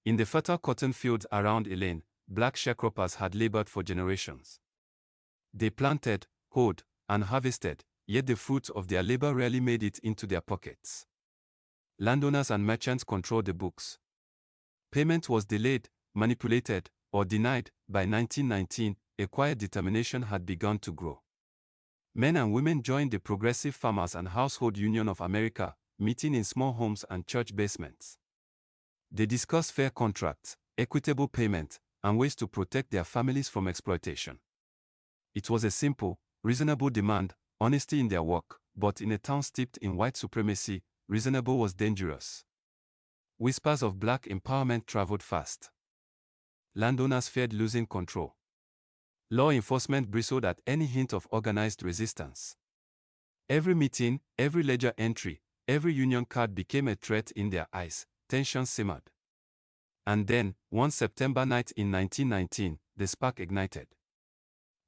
In the fertile cotton fields around Elaine, black sharecroppers had labored for generations. They planted, hoed, and harvested, yet the fruits of their labor rarely made it into their pockets. Landowners and merchants controlled the books. Payment was delayed, manipulated, or denied. By 1919, a quiet determination had begun to grow. Men and women joined the Progressive Farmers and Household Union of America, meeting in small homes and church basements. They discussed fair contracts, equitable payment, and ways to protect their families from exploitation. It was a simple, reasonable demand, honesty in their work, but in a town steeped in white supremacy, reasonable was dangerous. Whispers of black empowerment traveled fast. Landowners feared losing control. Law enforcement bristled at any hint of organized resistance. Every meeting, every ledger entry, every union card became a threat in their eyes. Tension simmered. And then, one September night in 1919, the spark ignited.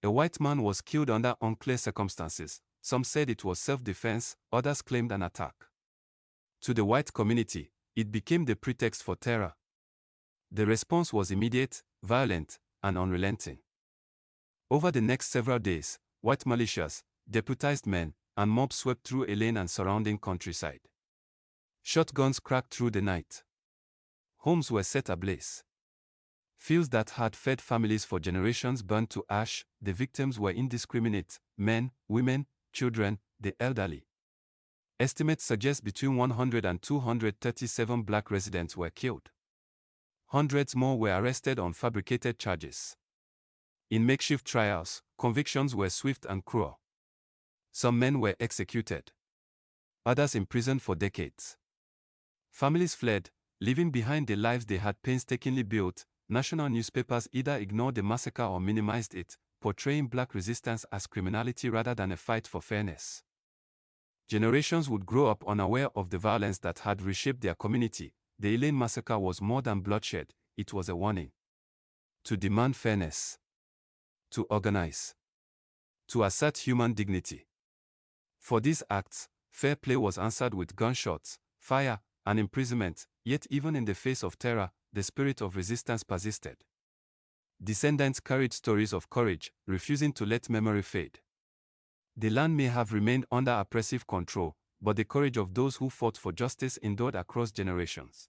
A white man was killed under unclear circumstances. Some said it was self-defense, others claimed an attack. To the white community, it became the pretext for terror. The response was immediate, violent, and unrelenting. Over the next several days, white militias, deputized men, and mobs swept through Elaine and surrounding countryside. Shotguns cracked through the night. Homes were set ablaze. Fields that had fed families for generations burned to ash. The victims were indiscriminate: men, women, children, the elderly. Estimates suggest between 100 and 237 black residents were killed. Hundreds more were arrested on fabricated charges. In makeshift trials, convictions were swift and cruel. Some men were executed. Others imprisoned for decades. Families fled, leaving behind the lives they had painstakingly built. National newspapers either ignored the massacre or minimized it, portraying black resistance as criminality rather than a fight for fairness. Generations would grow up unaware of the violence that had reshaped their community. The Elaine massacre was more than bloodshed, it was a warning. To demand fairness. To organize. To assert human dignity. For these acts, fair play was answered with gunshots, fire, and imprisonment, yet even in the face of terror, the spirit of resistance persisted. Descendants carried stories of courage, refusing to let memory fade. The land may have remained under oppressive control, but the courage of those who fought for justice endured across generations.